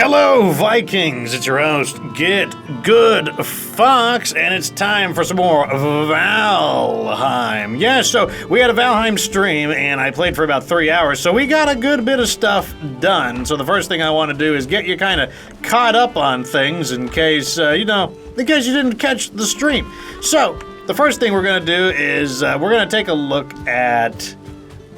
Hello, Vikings! It's your host, Get Good Fox, and it's time for some more Valheim. Yeah, so we had a Valheim stream, and I played for about 3 hours, so we got a good bit of stuff done. So the first thing I want to do is get you kind of caught up on things in case, in case you didn't catch the stream. So, the first thing we're going to do is we're going to take a look at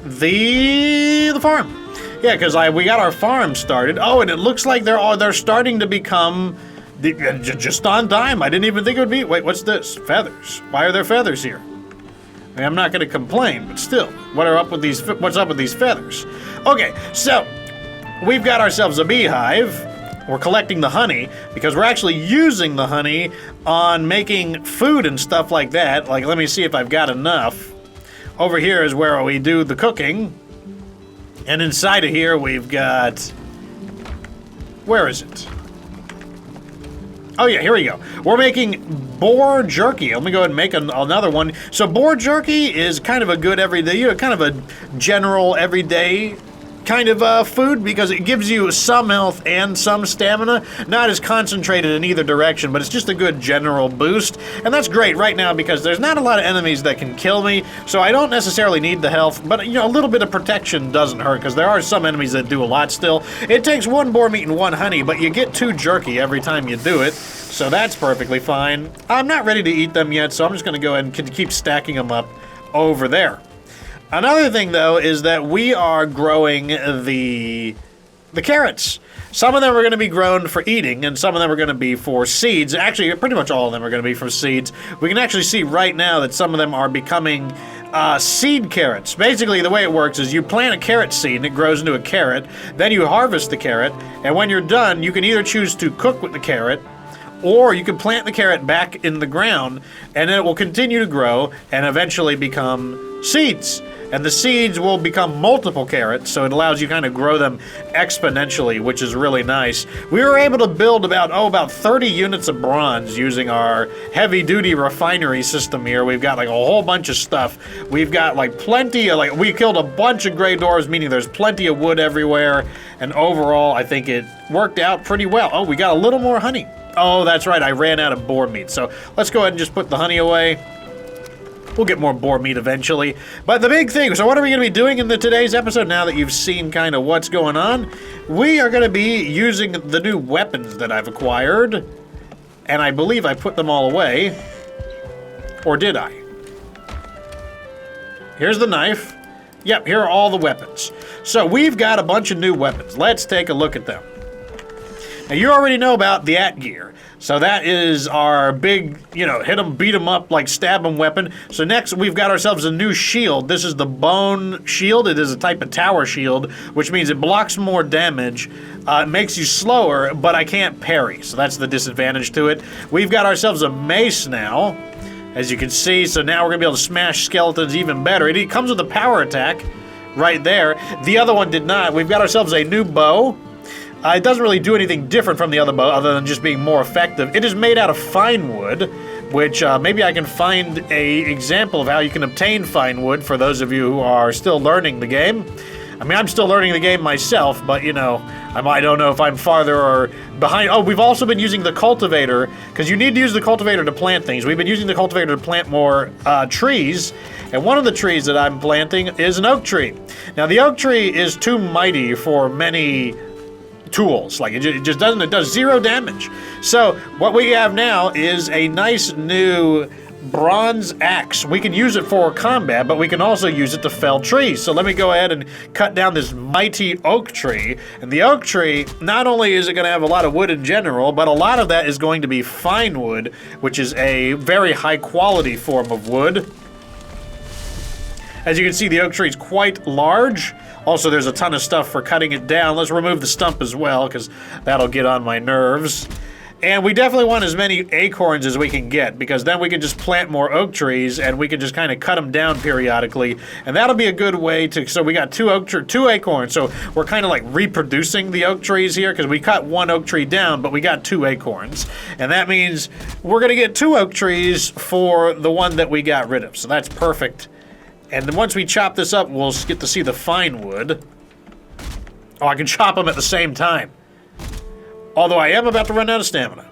the farm. Yeah, because we got our farm started. Oh, and it looks like they're starting to become just on time. I didn't even think it would be. Wait, what's this? Feathers. Why are there feathers here? I mean, I'm not going to complain, but still, what's up with these feathers? Okay, so we've got ourselves a beehive. We're collecting the honey because we're actually using the honey on making food and stuff like that. Like, let me see if I've got enough. Over here is where we do the cooking. And inside of here, we've got... Where is it? Oh, yeah, here we go. We're making boar jerky. Let me go ahead and make another one. So boar jerky is kind of a good everyday, kind of a general everyday kind of food because it gives you some health and some stamina. Not as concentrated in either direction, but it's just a good general boost. And that's great right now because there's not a lot of enemies that can kill me, so I don't necessarily need the health, but a little bit of protection doesn't hurt because there are some enemies that do a lot still. It takes 1 boar meat and 1 honey, but you get 2 jerky every time you do it, so that's perfectly fine. I'm not ready to eat them yet, so I'm just going to go ahead and keep stacking them up over there. Another thing, though, is that we are growing the carrots. Some of them are going to be grown for eating, and some of them are going to be for seeds. Actually, pretty much all of them are going to be for seeds. We can actually see right now that some of them are becoming seed carrots. Basically, the way it works is you plant a carrot seed, and it grows into a carrot. Then you harvest the carrot, and when you're done, you can either choose to cook with the carrot, or you can plant the carrot back in the ground, and then it will continue to grow and eventually become seeds. And the seeds will become multiple carrots, so it allows you kind of grow them exponentially, which is really nice. We were able to build about 30 units of bronze using our heavy-duty refinery system here. We've got like a whole bunch of stuff. We've got like plenty of, we killed a bunch of Greydwarfs, meaning there's plenty of wood everywhere. And overall, I think it worked out pretty well. Oh, we got a little more honey. Oh, that's right, I ran out of boar meat. So let's go ahead and just put the honey away. We'll get more boar meat eventually. But the big thing, so what are we going to be doing in today's episode now that you've seen kind of what's going on? We are going to be using the new weapons that I've acquired. And I believe I put them all away. Or did I? Here's the knife. Yep, here are all the weapons. So we've got a bunch of new weapons. Let's take a look at them. Now you already know about the Atgear. So that is our big, hit 'em, beat 'em up, like stab 'em weapon. So next we've got ourselves a new shield. This is the bone shield. It is a type of tower shield, which means it blocks more damage. It makes you slower, but I can't parry. So that's the disadvantage to it. We've got ourselves a mace now, as you can see. So now we're going to be able to smash skeletons even better. It comes with a power attack right there. The other one did not. We've got ourselves a new bow. It doesn't really do anything different from the other bow other than just being more effective. It is made out of fine wood, which maybe I can find an example of how you can obtain fine wood for those of you who are still learning the game. I mean, I'm still learning the game myself, but, I don't know if I'm farther or behind. Oh, we've also been using the cultivator, because you need to use the cultivator to plant things. We've been using the cultivator to plant more trees, and one of the trees that I'm planting is an oak tree. Now, the oak tree is too mighty for many tools. Like, it just doesn't, it does 0 damage. So what we have now is a nice new bronze axe. We can use it for combat, but we can also use it to fell trees. So let me go ahead and cut down this mighty oak tree. And the oak tree, not only is it going to have a lot of wood in general, but a lot of that is going to be fine wood, which is a very high quality form of wood. As you can see, the oak tree is quite large. Also, there's a ton of stuff for cutting it down. Let's remove the stump as well, because that'll get on my nerves. And we definitely want as many acorns as we can get, because then we can just plant more oak trees, and we can just kind of cut them down periodically. And that'll be a good way to... So we got 2 acorns. So we're kind of like reproducing the oak trees here, because we cut 1 oak tree down, but we got 2 acorns. And that means we're going to get 2 oak trees for the one that we got rid of. So that's perfect. And then once we chop this up, we'll get to see the fine wood. Oh, I can chop them at the same time. Although I am about to run out of stamina.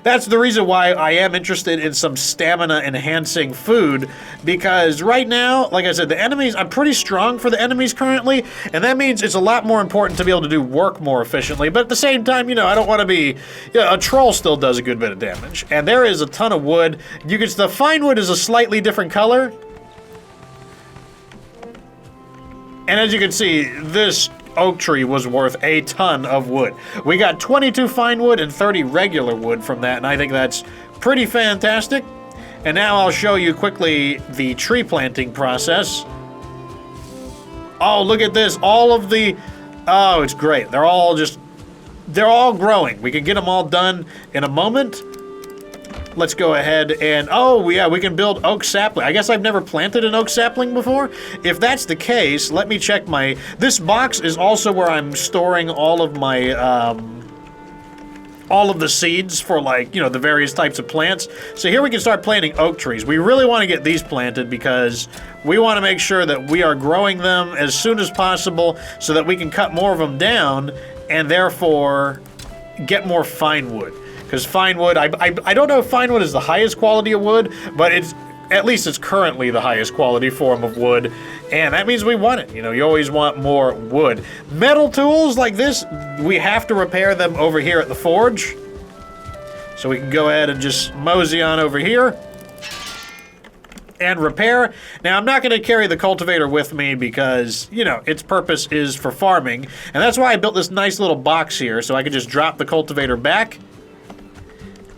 That's the reason why I am interested in some stamina-enhancing food, because right now, like I said, the enemies, I'm pretty strong for the enemies currently, and that means it's a lot more important to be able to do work more efficiently, but at the same time, you know, I don't want to be... a troll still does a good bit of damage, and there is a ton of wood. The fine wood is a slightly different color, and as you can see, this oak tree was worth a ton of wood. We got 22 fine wood and 30 regular wood from that, and I think that's pretty fantastic. And now I'll show you quickly the tree planting process. Oh, look at this. All of the... Oh, it's great. They're all growing. We can get them all done in a moment. Let's go ahead and, oh yeah, we can build oak sapling. I guess I've never planted an oak sapling before. If that's the case, let me check my, this box is also where I'm storing all of my, all of the seeds for, like, you know, the various types of plants. So here we can start planting oak trees. We really want to get these planted because we want to make sure that we are growing them as soon as possible so that we can cut more of them down and therefore get more fine wood. Because fine wood, I don't know if fine wood is the highest quality of wood, but at least it's currently the highest quality form of wood, and that means we want it. You know, you always want more wood. Metal tools like this, we have to repair them over here at the forge. So we can go ahead and just mosey on over here and repair. Now, I'm not going to carry the cultivator with me because, you know, its purpose is for farming, and that's why I built this nice little box here, so I can just drop the cultivator back.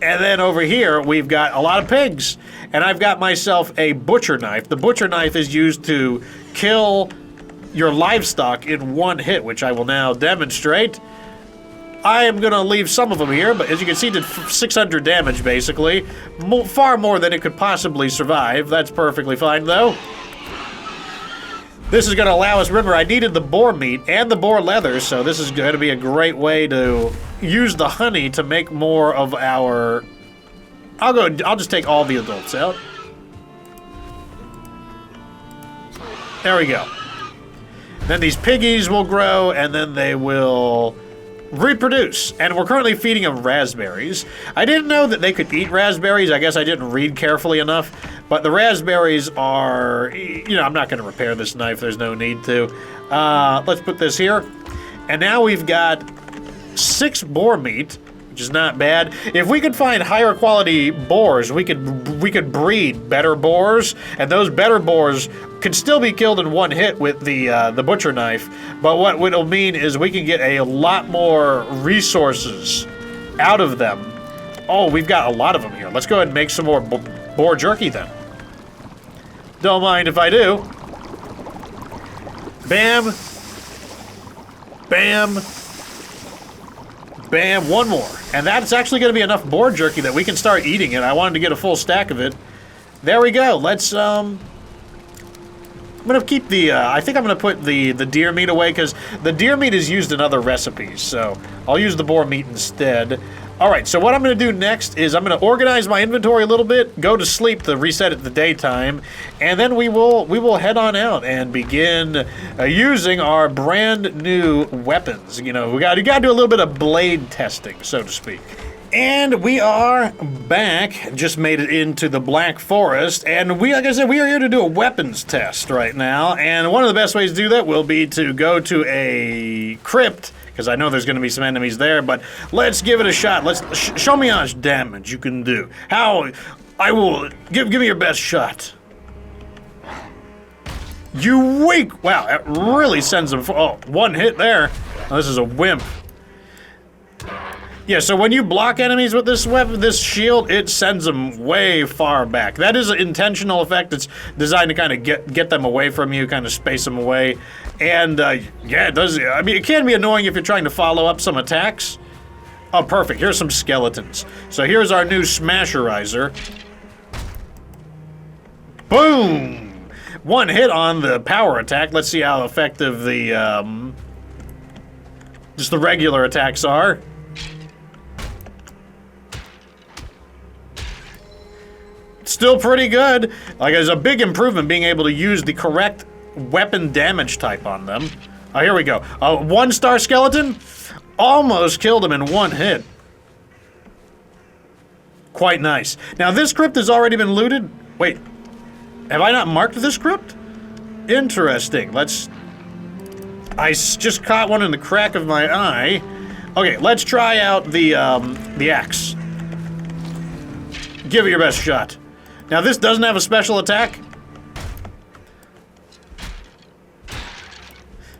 And then over here, we've got a lot of pigs. And I've got myself a butcher knife. The butcher knife is used to kill your livestock in one hit, which I will now demonstrate. I am going to leave some of them here, but as you can see, it did 600 damage, basically. Far more than it could possibly survive. That's perfectly fine, though. This is going to allow us, remember, I needed the boar meat and the boar leather, so this is going to be a great way to use the honey to make more of our... I'll just take all the adults out. There we go. Then these piggies will grow, and then they will reproduce. And we're currently feeding them raspberries. I didn't know that they could eat raspberries. I guess I didn't read carefully enough. But the raspberries are, you know, I'm not going to repair this knife. There's no need to. Let's put this here. And now we've got 6 boar meat, which is not bad. If we could find higher quality boars, we could breed better boars, and those better boars could still be killed in one hit with the butcher knife. But what it'll mean is we can get a lot more resources out of them. Oh, we've got a lot of them here. Let's go ahead and make some more boar jerky then. Don't mind if I do. Bam. Bam. Bam, one more. And that's actually going to be enough boar jerky that we can start eating it. I wanted to get a full stack of it. There we go. Let's, I'm going to keep the, I think I'm going to put the deer meat away because the deer meat is used in other recipes. So I'll use the boar meat instead. All right, so what I'm going to do next is I'm going to organize my inventory a little bit, go to sleep to reset it to daytime, and then we will head on out and begin using our brand new weapons. You know, you got to do a little bit of blade testing, so to speak. And we are back, just made it into the Black Forest, and like I said, we are here to do a weapons test right now, and one of the best ways to do that will be to go to a crypt, because I know there's going to be some enemies there, but let's give it a shot. Let's show me how much damage you can do. I will, give me your best shot. You weak, wow, that really sends them, oh, one hit there. Oh, this is a wimp. Yeah, so when you block enemies with this weapon, this shield, it sends them way far back. That is an intentional effect. It's designed to kind of get them away from you, kind of space them away. And, yeah, it does. I mean, it can be annoying if you're trying to follow up some attacks. Oh, perfect. Here's some skeletons. So here's our new Smasherizer. Boom! One hit on the power attack. Let's see how effective the, just the regular attacks are. Still pretty good. Like, there's a big improvement being able to use the correct weapon damage type on them. Oh, here we go. 1-star skeleton. Almost killed him in one hit. Quite nice. Now this crypt has already been looted. Wait, have I not marked this crypt? Interesting. I just caught one in the crack of my eye. Okay, let's try out the axe. Give it your best shot. Now this doesn't have a special attack.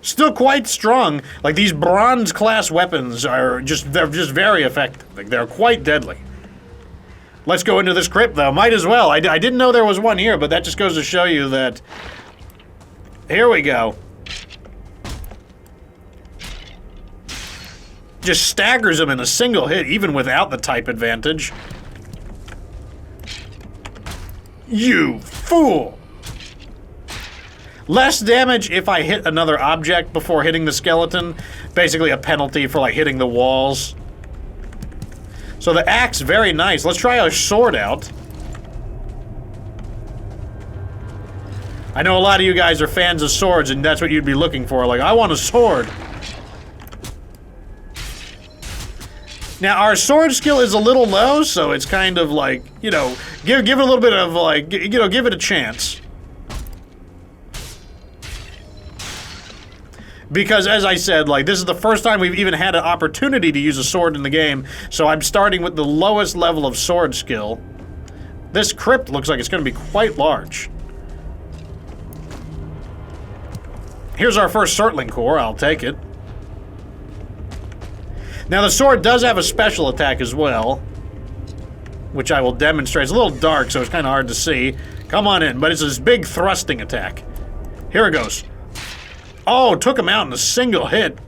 Still quite strong. Like, these bronze class weapons are they're just very effective. Like, they're quite deadly. Let's go into this crypt though, might as well. I didn't know there was one here, but that just goes to show you that. Here we go. Just staggers him in a single hit, even without the type advantage. You fool! Less damage if I hit another object before hitting the skeleton. Basically a penalty for, like, hitting the walls. So the axe, very nice. Let's try our sword out. I know a lot of you guys are fans of swords, and that's what you'd be looking for. Like, I want a sword. Now, our sword skill is a little low, so it's kind of like, you know, give it a little bit of, like, you know, give it a chance. Because, as I said, like, this is the first time we've even had an opportunity to use a sword in the game, so I'm starting with the lowest level of sword skill. This crypt looks like it's going to be quite large. Here's our first Surtling core, I'll take it. Now, the sword does have a special attack as well, which I will demonstrate. It's a little dark, so it's kind of hard to see. Come on in, but it's this big thrusting attack. Here it goes. Oh, took him out in a single hit.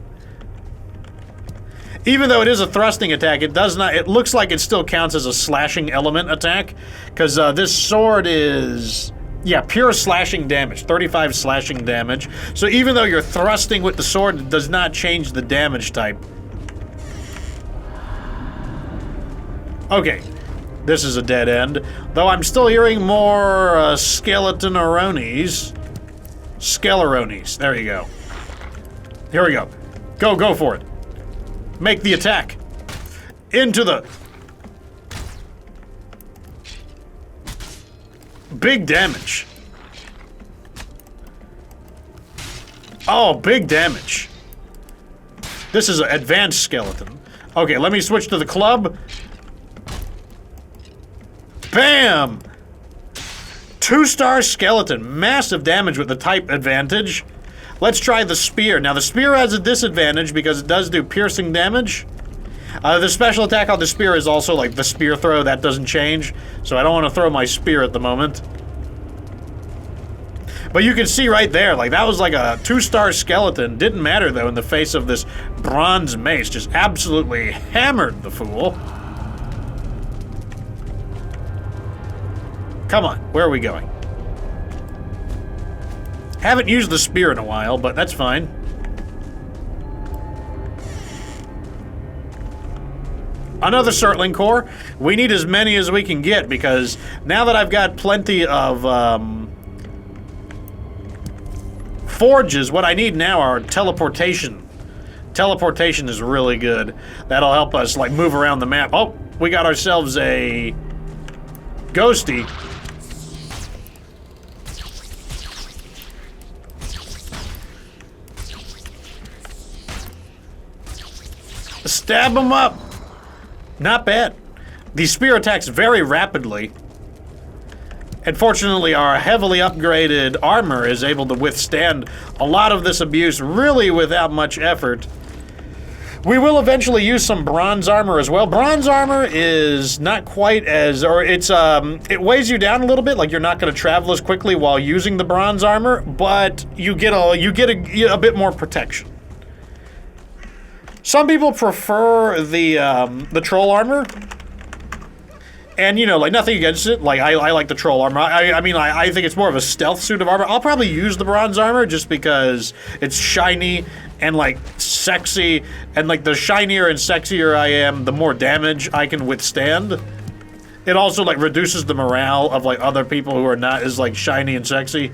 Even though it is a thrusting attack, it does not. It looks like it still counts as a slashing element attack, because this sword is, yeah, pure slashing damage, 35 slashing damage. So even though you're thrusting with the sword, it does not change the damage type. Okay, this is a dead end, though I'm still hearing more skeleton-aronies. Skeleronies, there you go. Here we go. Go for it. Make the attack. Into the... Big damage. Oh, big damage. This is an advanced skeleton. Okay, let me switch to the club. Bam! 2-star skeleton. Massive damage with the type advantage. Let's try the spear. Now, the spear has a disadvantage because it does do piercing damage. The special attack on the spear is also like the spear throw. That doesn't change. So I don't want to throw my spear at the moment. But you can see right there, like, that was like a 2-star skeleton. Didn't matter, though, in the face of this bronze mace. Just absolutely hammered the fool. Come on, where are we going? Haven't used the spear in a while, but that's fine. Another Surtling core. We need as many as we can get, because now that I've got plenty of forges, what I need now are teleportation. Teleportation is really good. That'll help us, like, move around the map. Oh, we got ourselves a ghosty. Stab him up. Not bad. The spear attacks very rapidly. And fortunately, our heavily upgraded armor is able to withstand a lot of this abuse really without much effort. We will eventually use some bronze armor as well. Bronze armor is not quite as, or it's, it weighs you down a little bit, like you're not going to travel as quickly while using the bronze armor, but you get a bit more protection. Some people prefer the troll armor, and, you know, like, nothing against it. Like, I like the troll armor. I mean, I think it's more of a stealth suit of armor. I'll probably use the bronze armor just because it's shiny and, like, sexy, and, like, the shinier and sexier I am, the more damage I can withstand. It also, like, reduces the morale of, like, other people who are not as, like, shiny and sexy.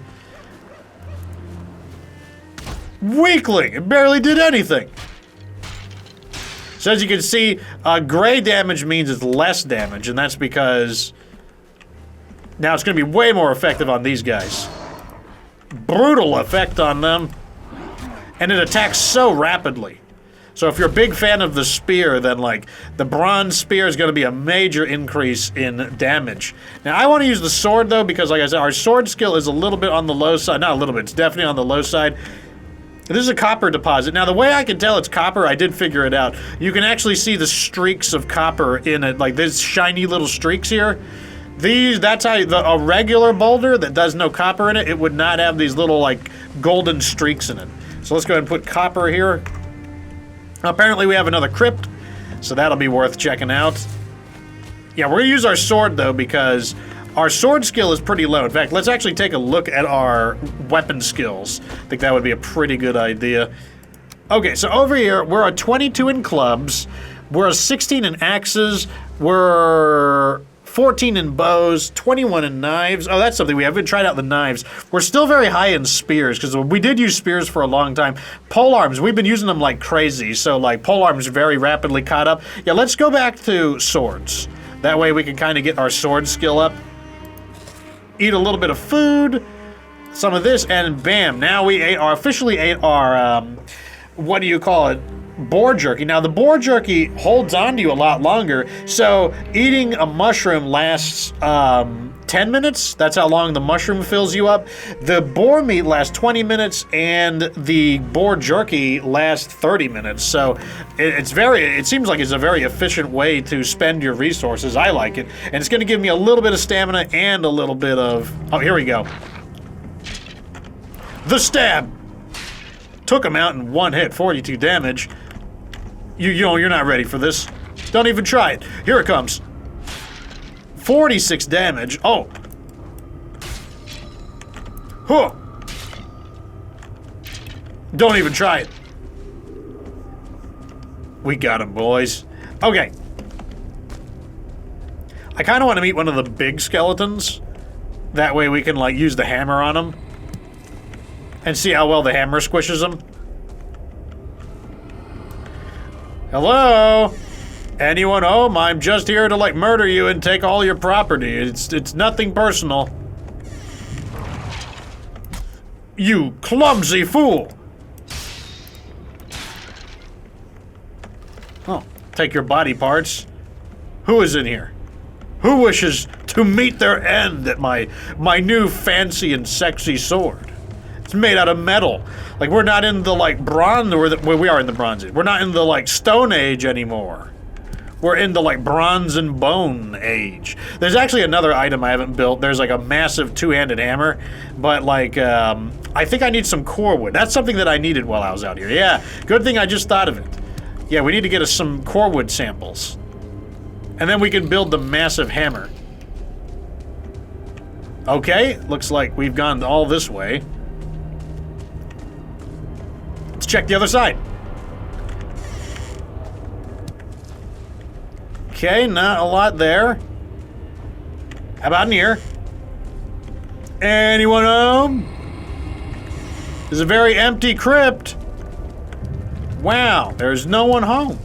Weakling! It barely did anything. So as you can see, gray damage means it's less damage, and that's because now it's going to be way more effective on these guys. Brutal effect on them, and it attacks so rapidly. So if you're a big fan of the spear, then like the bronze spear is going to be a major increase in damage. Now I want to use the sword though, because like I said, our sword skill is a little bit on the low side. Not a little bit, it's definitely on the low side. This is a copper deposit. Now the way I can tell it's copper, I did figure it out. You can actually see the streaks of copper in it, like there's shiny little streaks here. That's how a regular boulder that does no copper in it, it would not have these little like golden streaks in it. So let's go ahead and put copper here. Apparently we have another crypt, so that'll be worth checking out. Yeah, we're gonna use our sword though, because our sword skill is pretty low. In fact, let's actually take a look at our weapon skills. I think that would be a pretty good idea. Okay, so over here, we're a 22 in clubs, we're a 16 in axes, we're 14 in bows, 21 in knives. Oh, that's something we haven't tried out the knives. We're still very high in spears, because we did use spears for a long time. Polearms, we've been using them like crazy, so like polearms very rapidly caught up. Yeah, let's go back to swords. That way we can kind of get our sword skill up. Eat a little bit of food, some of this, and bam, now we officially ate our, what do you call it? Boar jerky. Now the boar jerky holds on to you a lot longer, so eating a mushroom lasts 10 minutes. That's how long the mushroom fills you up. The boar meat lasts 20 minutes and the boar jerky lasts 30 minutes. So it seems like it's a very efficient way to spend your resources. I like it. And it's going to give me a little bit of stamina and a little bit of, oh, here we go. The stab. Took him out in one hit, 42 damage. You know, you're not ready for this. Don't even try it. Here it comes. 46 damage. Oh. Huh. Don't even try it. We got him, boys. Okay. I kind of want to meet one of the big skeletons. That way we can, like, use the hammer on them. And see how well the hammer squishes them. Hello? Anyone home? I'm just here to, like, murder you and take all your property. It's nothing personal. You clumsy fool! Oh, take your body parts. Who is in here? Who wishes to meet their end at my new fancy and sexy sword? It's made out of metal. Like, we're not in the, like, bronze, well, we are in the Bronze Age. We're not in the, like, Stone Age anymore. We're in the, like, Bronze and Bone Age. There's actually another item I haven't built. There's, like, a massive two-handed hammer, but, like, I think I need some core wood. That's something that I needed while I was out here. Yeah, good thing I just thought of it. Yeah, we need to get us some core wood samples. And then we can build the massive hammer. Okay, looks like we've gone all this way. Let's check the other side. Okay, not a lot there. How about in here? Anyone home? This is a very empty crypt. Wow, there's no one home.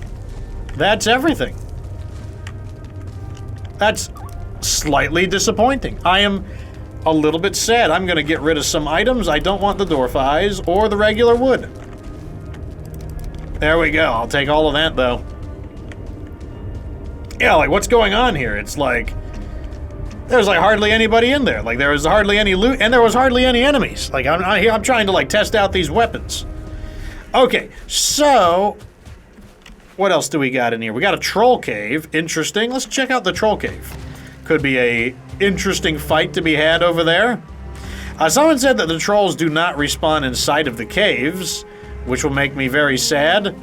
That's everything. That's slightly disappointing. I am a little bit sad. I'm gonna get rid of some items. I don't want the dwarf eyes or the regular wood. There we go. I'll take all of that, though. Yeah, like, what's going on here? It's like, there's, like, hardly anybody in there. Like, there was hardly any loot, and there was hardly any enemies. Like, I'm trying to, like, test out these weapons. Okay, so what else do we got in here? We got a troll cave. Interesting. Let's check out the troll cave. Could be a interesting fight to be had over there. Someone said that the trolls do not respawn inside of the caves, which will make me very sad.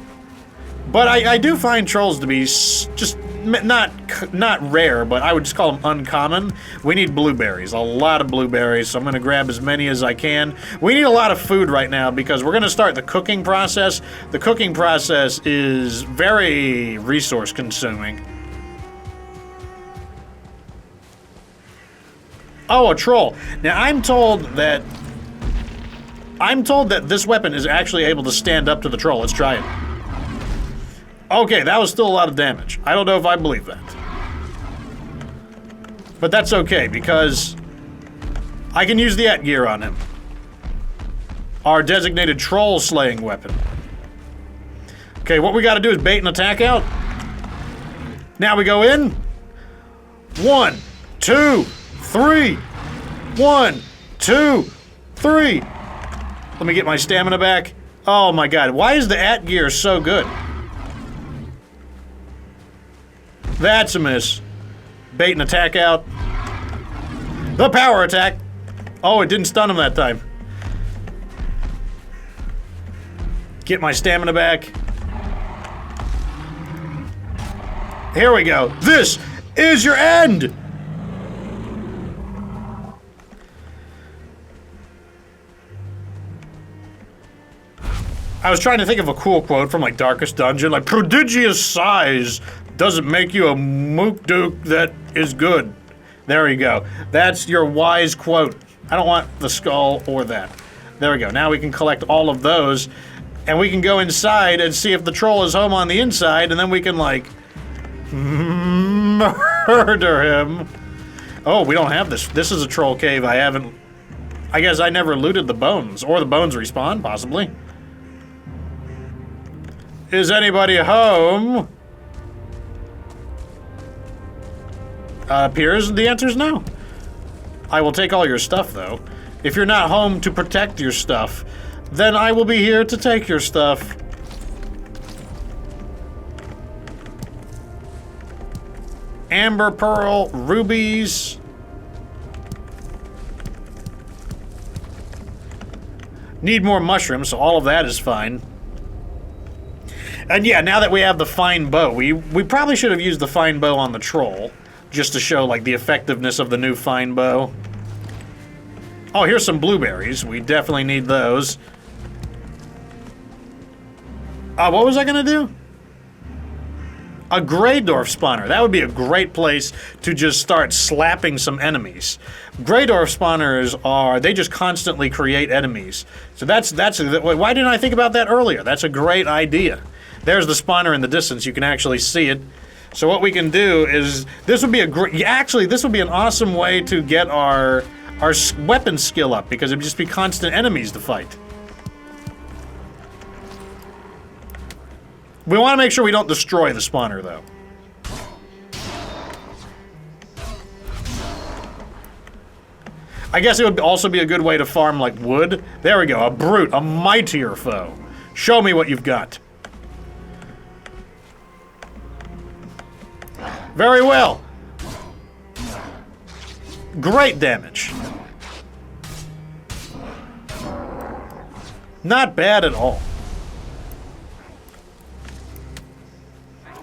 But I do find trolls to be just not rare, but I would just call them uncommon. We need blueberries, a lot of blueberries, so I'm gonna grab as many as I can. We need a lot of food right now because we're gonna start the cooking process. The cooking process is very resource consuming. Oh, a troll. Now I'm told that this weapon is actually able to stand up to the troll. Let's try it. Okay, that was still a lot of damage. I don't know if I believe that. But that's okay, because I can use the Atgear on him. Our designated troll-slaying weapon. Okay, what we gotta do is bait an attack out. Now we go in. 1, 2, 3. 1, 2, 3. Let me get my stamina back. Oh my god, why is the Atgear so good? That's a miss. Bait and attack out. The power attack. Oh, it didn't stun him that time. Get my stamina back. Here we go. This is your end! I was trying to think of a cool quote from like Darkest Dungeon, like prodigious size doesn't make you a mook duke that is good. There you go. That's your wise quote. I don't want the skull or that. There we go. Now we can collect all of those, and we can go inside and see if the troll is home on the inside, and then we can like murder him. Oh, we don't have this. This is a troll cave. I guess I never looted the bones, or the bones respawn, possibly. Is anybody home? Appears the answer's no. I will take all your stuff, though. If you're not home to protect your stuff, then I will be here to take your stuff. Amber pearl, rubies. Need more mushrooms, so all of that is fine. And yeah, now that we have the fine bow, we probably should have used the fine bow on the troll, just to show like the effectiveness of the new fine bow. Oh, here's some blueberries. We definitely need those. What was I gonna do? A Greydwarf Spawner. That would be a great place to just start slapping some enemies. Greydwarf Spawners they just constantly create enemies. So why didn't I think about that earlier? That's a great idea. There's the spawner in the distance. You can actually see it. So what we can do is, this would be an awesome way to get our weapon skill up, because it'd just be constant enemies to fight. We want to make sure we don't destroy the spawner, though. I guess it would also be a good way to farm, like, wood. There we go, a brute, a mightier foe. Show me what you've got. Very well. Great damage. Not bad at all.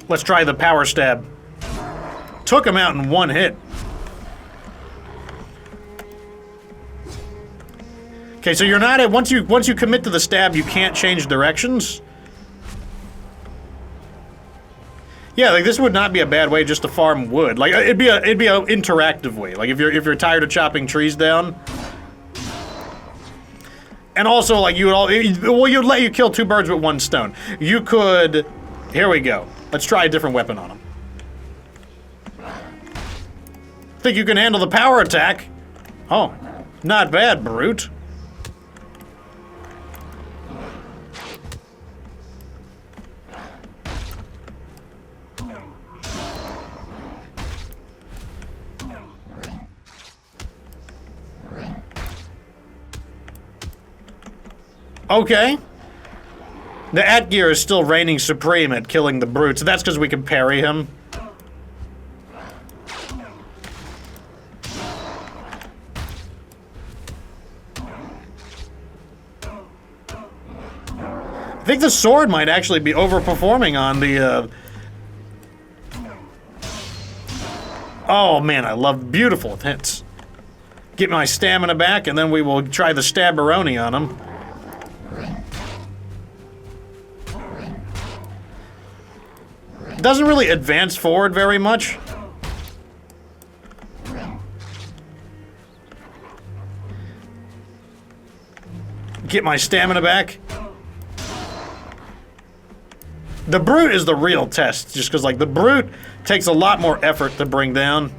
Let's try the power stab. Took him out in one hit. Okay, so you're not at once you commit to the stab, you can't change directions. Yeah, like this would not be a bad way just to farm wood. Like it'd be an interactive way. Like if you're tired of chopping trees down. And also like you'd let you kill two birds with one stone. You could, here we go. Let's try a different weapon on him. Think you can handle the power attack? Oh, not bad, brute. Okay. The Atgear is still reigning supreme at killing the brutes. That's because we can parry him. I think the sword might actually be overperforming on the, Oh man, I love beautiful hits. Get my stamina back, and then we will try the stabberoni on him. Doesn't really advance forward very much. Get my stamina back. The brute is the real test, just because, like, the brute takes a lot more effort to bring down.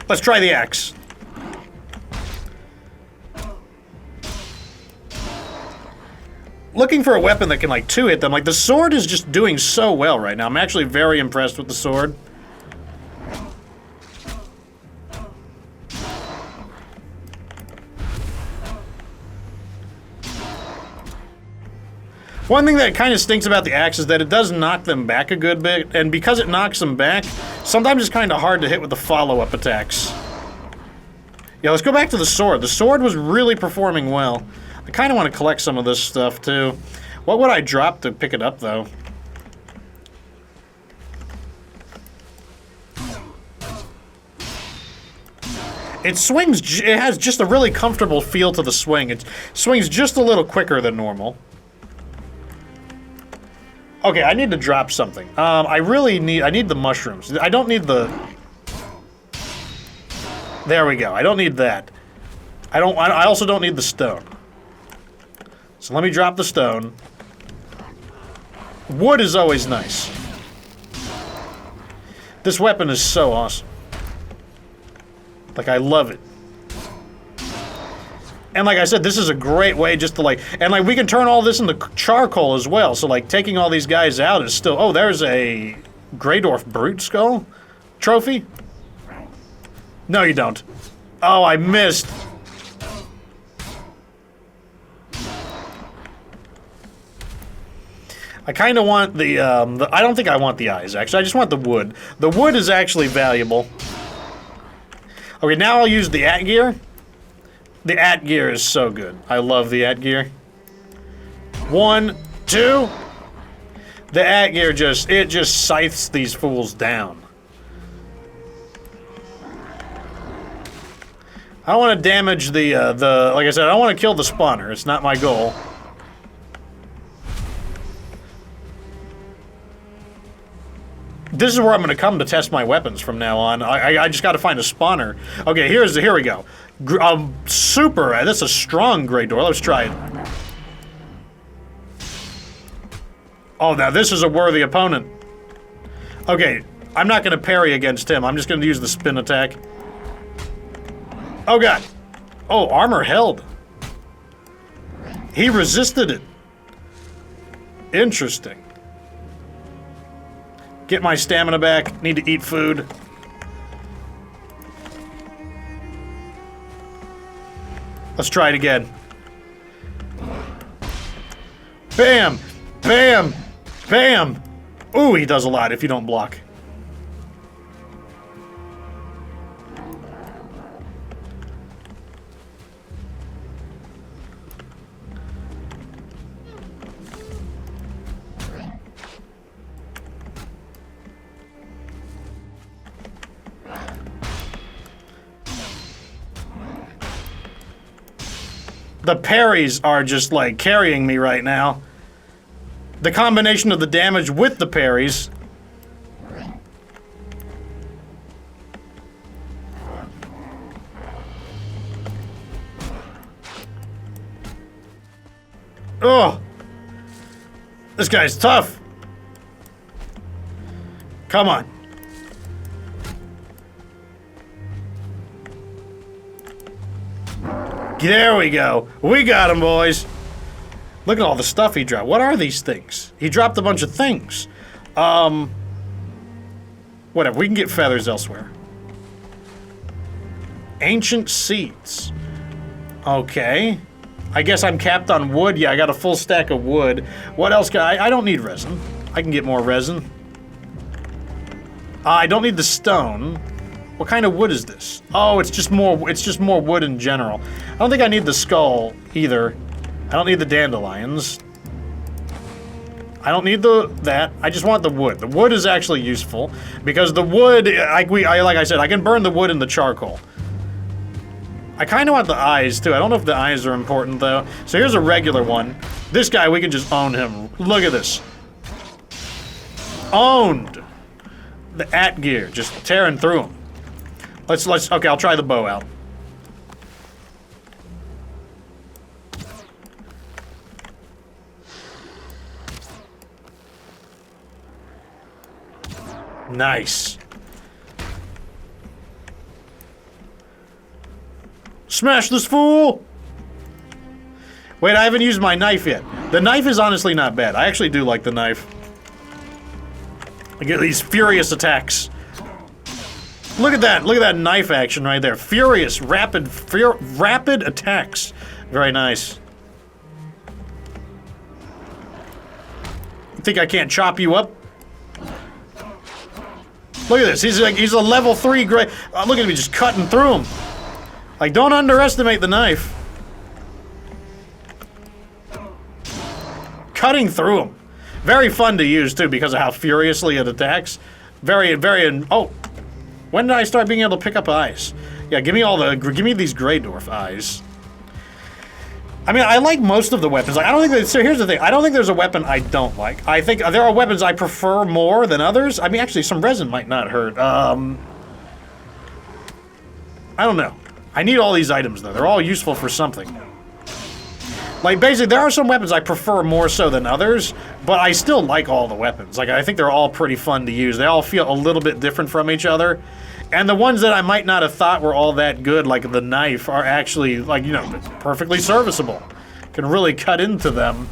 Let's try the axe. Looking for a weapon that can, like, two-hit them. Like, the sword is just doing so well right now. I'm actually very impressed with the sword. One thing that kind of stinks about the axe is that it does knock them back a good bit, and because it knocks them back, sometimes it's kind of hard to hit with the follow-up attacks. Yeah, let's go back to the sword. The sword was really performing well. I kind of want to collect some of this stuff, too. What would I drop to pick it up, though? It swings, it has just a really comfortable feel to the swing. It swings just a little quicker than normal. Okay, I need to drop something. I need the mushrooms. I don't need the... There we go. I don't need that. I also don't need the stone. So let me drop the stone. Wood is always nice. This weapon is so awesome. Like, I love it. And like I said, this is a great way just to, like... And, like, we can turn all this into charcoal as well. So, like, taking all these guys out is still... Oh, there's a Greydwarf brute skull trophy? No, you don't. Oh, I missed. I kind of want the... I don't think I want the eyes, actually. I just want the wood. The wood is actually valuable. Okay, now I'll use the at gear. The at gear is so good. I love the at gear. 1, 2. The at gear it just scythes these fools down. I don't want to damage the, like I said, I don't want to kill the spawner. It's not my goal. This is where I'm going to come to test my weapons from now on. I just got to find a spawner. Okay, here we go. That's a strong Greydwarf. Let's try it. Oh, now this is a worthy opponent. Okay, I'm not going to parry against him. I'm just going to use the spin attack. Oh, God. Oh, armor held. He resisted it. Interesting. Get my stamina back. Need to eat food. Let's try it again. Bam! Bam! Bam! Ooh, he does a lot if you don't block. The parries are just, like, carrying me right now. The combination of the damage with the parries. Oh! This guy's tough. Come on. There we go. We got him, boys. Look at all the stuff he dropped. What are these things? He dropped a bunch of things. Whatever. We can get feathers elsewhere. Ancient seeds. Okay. I guess I'm capped on wood. Yeah, I got a full stack of wood. What else can I don't need resin. I can get more resin. I don't need the stone. What kind of wood is this? Oh, it's just more wood in general. I don't think I need the skull either. I don't need the dandelions. I don't need that. I just want the wood. The wood is actually useful because the wood, like I said, I can burn the wood in the charcoal. I kind of want the eyes too. I don't know if the eyes are important though. So here's a regular one. This guy, we can just own him. Look at this. Owned. The at gear, just tearing through him. Okay, I'll try the bow out. Nice. Smash this fool! Wait, I haven't used my knife yet. The knife is honestly not bad. I actually do like the knife. I get these furious attacks. Look at that knife action right there. Furious, rapid attacks. Very nice. You think I can't chop you up? Look at this. He's a level 3 gray. Oh, look at me just cutting through him. Like, don't underestimate the knife. Cutting through him. Very fun to use too because of how furiously it attacks. Oh. When did I start being able to pick up eyes? Yeah, give me these Greydwarf eyes. I mean, I like most of the weapons. Like, I don't think so here's the thing. I don't think there's a weapon I don't like. I think there are weapons I prefer more than others. I mean, actually, some resin might not hurt. I don't know. I need all these items, though. They're all useful for something. Like, basically, there are some weapons I prefer more so than others, but I still like all the weapons. Like, I think they're all pretty fun to use. They all feel a little bit different from each other. And the ones that I might not have thought were all that good, like the knife, are actually, like, you know, perfectly serviceable. Can really cut into them.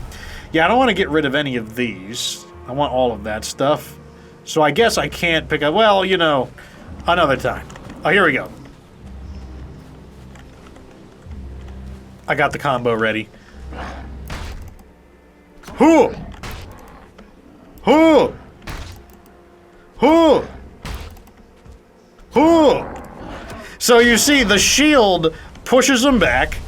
Yeah, I don't want to get rid of any of these. I want all of that stuff. So I guess I can't pick up, well, you know, another time. Oh, here we go. I got the combo ready. Hoo! Hoo! Hoo! Hoo! So you see, the shield pushes him back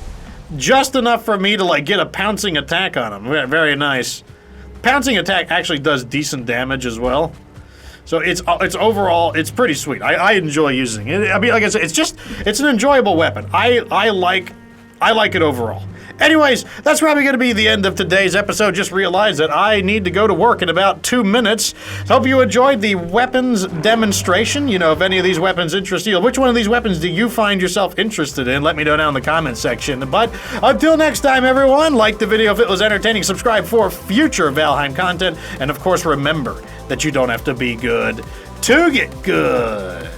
just enough for me to, like, get a pouncing attack on him. Very nice. Pouncing attack actually does decent damage as well. So it's overall, it's pretty sweet. I enjoy using it. I mean, like I said, it's an enjoyable weapon. I like it overall. Anyways, that's probably going to be the end of today's episode. Just realized that I need to go to work in about 2 minutes. Hope you enjoyed the weapons demonstration. You know, if any of these weapons interest you, which one of these weapons do you find yourself interested in? Let me know down in the comments section. But until next time, everyone, like the video if it was entertaining, subscribe for future Valheim content, and of course, remember that you don't have to be good to get good.